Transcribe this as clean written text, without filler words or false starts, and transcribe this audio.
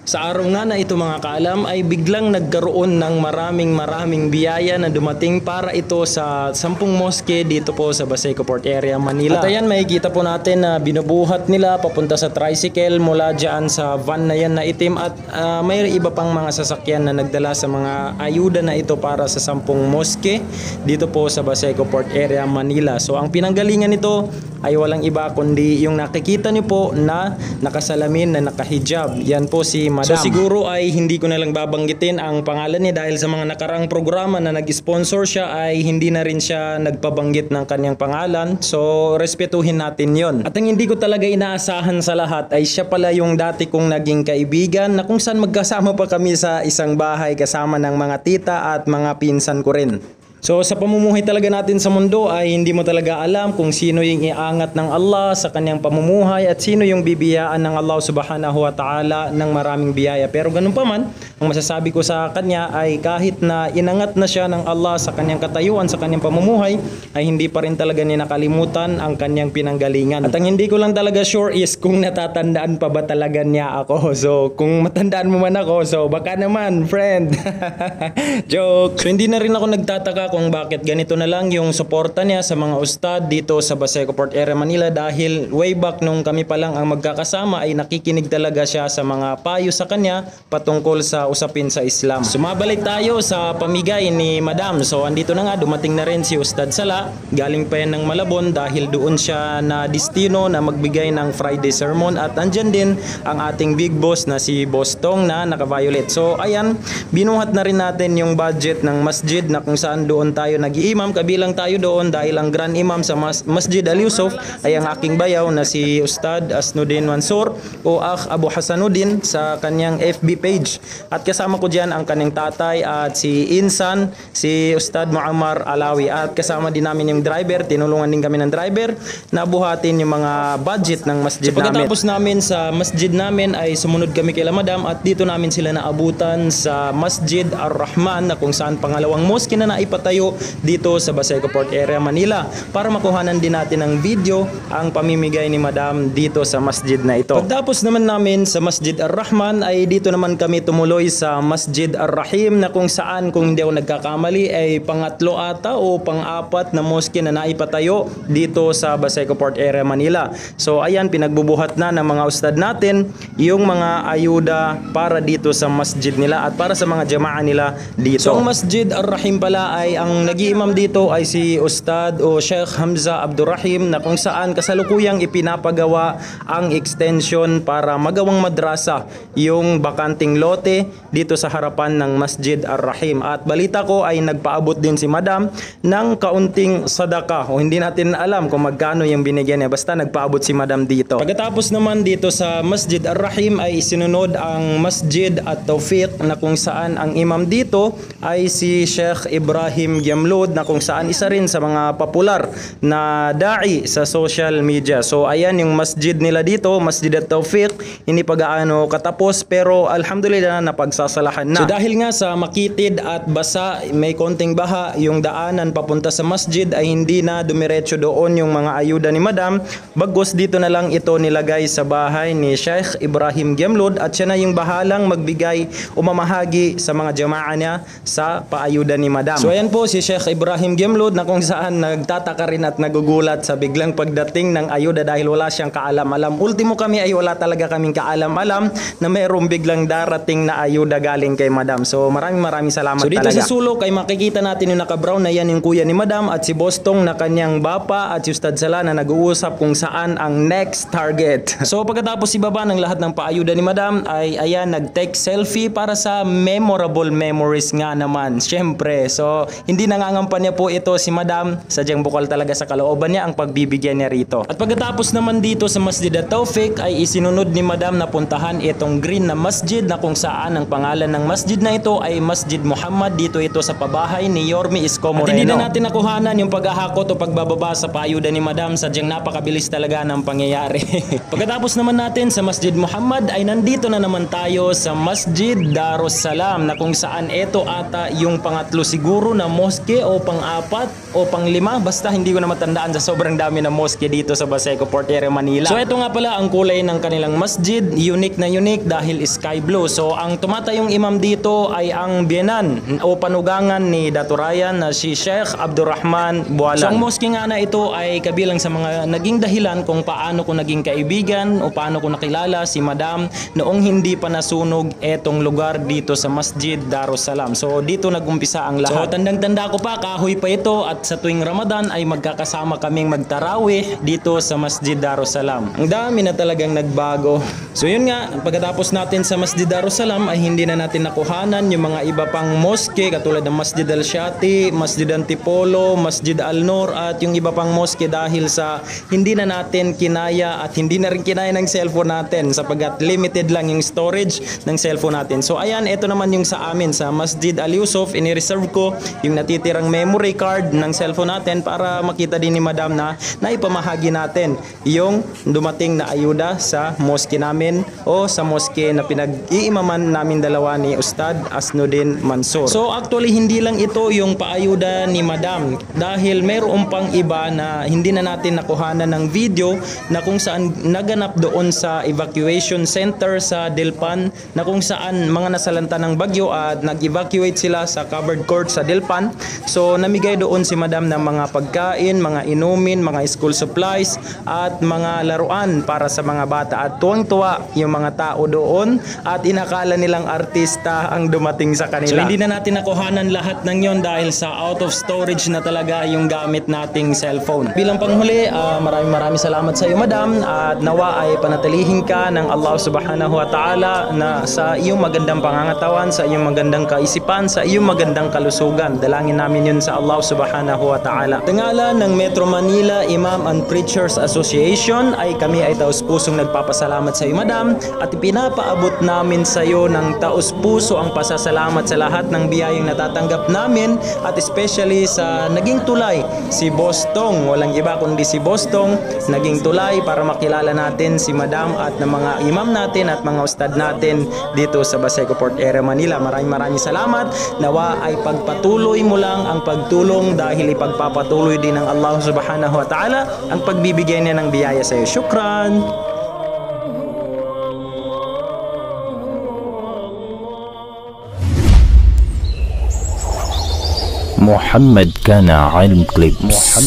Sa araw nga na ito mga kaalam ay biglang nagkaroon ng maraming biyaya na dumating para ito sa 10 moske dito po sa Baseco Port Area, Manila. At ayan, makikita po natin na binubuhat nila papunta sa tricycle mula dyan sa van na yan na itim at may iba pang mga sasakyan na nagdala sa mga ayuda na ito para sa 10 moske dito po sa Baseco Port Area, Manila. So ang pinanggalingan nito ay walang iba kundi yung nakikita nyo po na nakasalamin na nakahijab. Yan po si Madam. So siguro ay hindi ko na lang babanggitin ang pangalan niya dahil sa mga nakaraang programa na nag-sponsor siya ay hindi na rin siya nagpabanggit ng kanyang pangalan. So respetuhin natin yon. At ang hindi ko talaga inaasahan sa lahat ay siya pala yung dati kong naging kaibigan na kung saan magkasama pa kami sa isang bahay kasama ng mga tita at mga pinsan ko rin. So sa pamumuhay talaga natin sa mundo ay hindi mo talaga alam kung sino yung iangat ng Allah sa kanyang pamumuhay at sino yung bibiyaan ng Allah subhanahu wa ta'ala ng maraming biyaya. Pero ganun pa man, ang masasabi ko sa kanya ay kahit na inangat na siya ng Allah sa kanyang katayuan, sa kanyang pamumuhay, ay hindi pa rin talaga niya nakalimutan ang kanyang pinanggalingan. At ang hindi ko lang talaga sure is kung natatandaan pa ba talaga niya ako. So kung matandaan mo man ako, so baka naman friend. Joke. So hindi na rin ako nagtataka kung bakit ganito na lang yung suporta niya sa mga ustad dito sa Baseco Port Area, Manila dahil way back nung kami pa lang ang magkakasama ay nakikinig talaga siya sa mga payo sa kanya patungkol sa usapin sa Islam. Sumabalik tayo sa pamigay ni Madam. So andito na nga, dumating na rin si Ustad Sala, galing pa yan ng Malabon dahil doon siya na destino na magbigay ng Friday sermon at andyan din ang ating big boss na si Boss Tong na naka-violet. So ayan, binuhat na rin natin yung budget ng masjid na kung saan doon tayo nag-iimam, kabilang tayo doon dahil ang Grand Imam sa Masjid Al Yusuf ay ang aking bayaw na si Ustad Asnuddin Mansur o Akh Abu Hasanuddin sa kanyang FB page. At kasama ko dyan ang kanyang tatay at si Insan, si Ustad Muammar Alawi at kasama din namin yung driver, tinulungan din kami ng driver na buhatin yung mga budget ng masjid namin. Pagkatapos namin sa masjid namin ay sumunod kami kay Madam at dito namin sila naabutan sa Masjid Ar-Rahman na kung saan pangalawang mosque na naipatayo dito sa Baseco Port Area, Manila para makuhanan din natin ng video ang pamimigay ni Madam dito sa masjid na ito. Pagtapos naman namin sa Masjid Ar-Rahman ay dito naman kami tumuloy sa Masjid Ar-Rahim na kung saan kung hindi ako nagkakamali ay pangatlo ata o pang-apat na mosque na naipatayo dito sa Baseco Port Area, Manila. So ayan, pinagbubuhat na ng mga ustad natin yung mga ayuda para dito sa masjid nila at para sa mga jamaah nila dito. So ang Masjid Ar-Rahim pala ay ang nag-iimam dito ay si Ustad o Sheikh Hamza Abdurrahim na kung saan kasalukuyang ipinapagawa ang extension para magawang madrasa yung bakanting lote dito sa harapan ng Masjid Ar-Rahim. At balita ko ay nagpaabot din si Madam ng kaunting sadaka o hindi natin alam kung magkano yung binigyan niya, basta nagpaabot si Madam dito. Pagkatapos naman dito sa Masjid Ar-Rahim ay isinunod ang Masjid At-Tawfiq na kung saan ang imam dito ay si Sheikh Ibrahim Gyamlud na kung saan isa rin sa mga popular na da'i sa social media. So ayan yung masjid nila dito, Masjid At-Tawfiq, hindi pa gaano katapos pero alhamdulillah napagsasalahan na. So dahil nga sa makitid at basa, may konting baha, yung daanan papunta sa masjid ay hindi na dumiretso doon yung mga ayuda ni Madam, bagkus dito na lang ito nilagay sa bahay ni Sheikh Ibrahim Gyamlud at siya na yung bahalang magbigay o mamahagi sa mga jamaah niya sa paayuda ni Madam. So ayan po si Sheikh Ibrahim Gyamlud na kung saan nagtataka rin at nagugulat sa biglang pagdating ng ayuda dahil wala siyang kaalam-alam. Ultimo kami ay wala talaga kaming kaalam-alam na mayroong biglang darating na ayuda galing kay Madam. So maraming salamat talaga. So dito sa sulok ay makikita natin yung naka-brown na yan yung kuya ni Madam at si Bostong na kanyang bapa at si Ustad Sala na nag-uusap kung saan ang next target. So pagkatapos ibaba ng lahat ng paayuda ni Madam ay ayan nag-take selfie para sa memorable memories nga naman. Syempre. So hindi nangangampanya po ito si Madam, sadyang bukal talaga sa kalooban niya ang pagbibigyan niya rito. At pagkatapos naman dito sa Masjid At-Tawfiq ay isinunod ni Madam na puntahan itong green na masjid na kung saan ang pangalan ng masjid na ito ay Masjid Muhammad. Dito ito sa pabahay ni Yorme Isko Moreno. At hindi na natin nakuhanan yung paghahakot o pagbababa sa paayuda ni Madam, sadyang napakabilis talaga ng pangyayari. Pagkatapos naman natin sa Masjid Muhammad ay nandito na naman tayo sa Masjid Darussalam na kung saan ito ata yung pangatlo siguro na na mosque o pang-4 o pang-5, basta hindi ko na matandaan sa sobrang dami na mosque dito sa Baseco Port Area, Manila. So ito nga pala ang kulay ng kanilang masjid, unique na unique dahil sky blue. So ang tumatayong imam dito ay ang biyenan o panugangan ni Dato' Ryan na si Sheikh Abdurrahman Bualan. So ang mosque nga na ito ay kabilang sa mga naging dahilan kung paano ko naging kaibigan o paano ko nakilala si Madam noong hindi pa nasunog etong lugar dito sa Masjid Darussalam. So dito nagumpisa ang lahat. So tandang-tanda ko pa, kahoy pa ito, at sa tuwing Ramadan ay magkakasama kaming magtarawih dito sa Masjid Darussalam. Ang dami na talagang nagbago. So yun nga, pagkatapos natin sa Masjid Darussalam ay hindi na natin nakuhanan yung mga iba pang mosque katulad ng Masjid Al-Shati, Masjid Antipolo, Masjid Al-Nur at yung iba pang mosque dahil sa hindi na natin kinaya at hindi na rin kinaya ng cellphone natin sapagkat limited lang yung storage ng cellphone natin. So ayan, ito naman yung sa amin sa Masjid Al-Yusuf, ini-reserve ko yung natitirang memory card ng cellphone natin para makita din ni Madam na naipamahagi natin yung dumating na ayuda sa mosque namin o sa mosque na pinag-iimaman namin dalawa ni Ustad Asnuddin Mansur. So actually hindi lang ito yung paayuda ni Madam dahil mayroon pang iba na hindi na natin nakuhanan ng video na kung saan naganap doon sa evacuation center sa Delpan na kung saan mga nasalanta ng bagyo at nag-evacuate sila sa covered court sa Delpan. So namigay doon si Madam ng mga pagkain, mga inumin, mga school supplies at mga laruan para sa mga bata at tuwang-tuwa yung mga tao doon at inakala nilang artista ang dumating sa kanila. So hindi na natin nakuhanan lahat ng yon dahil sa out of storage na talaga yung gamit nating cellphone. Bilang panghuli, maraming salamat sa iyo Madam at nawa ay panatilihin ka ng Allah Subhanahu wa Ta'ala na sa iyong magandang pangangatawan, sa iyong magandang kaisipan, sa iyong magandang kalusugan. Dalangin namin yun sa Allah Subhanahu wa Ta'ala. Ngalan ng Metro Manila Imam and Preachers Association ay kami ay taus-pusong nagpapasalamat sa iyo Madam at ipinapaabot namin sa iyo ng taus-puso ang pasasalamat sa lahat ng biyayang natatanggap namin at especially sa naging tulay si Bostong, walang iba kundi si Bostong, naging tulay para makilala natin si Madam at ng mga imam natin at mga ustad natin dito sa Baseco Port Area, Manila. Maraming salamat. Nawa ay pagpatuloy mo lang ang pagtulong dahil ipagpapatuloy din ng Allah Subhanahu wa Ta'ala ang pagbibigay niya ng biyaya sa iyo. Shukran! محمد كان علم كليبس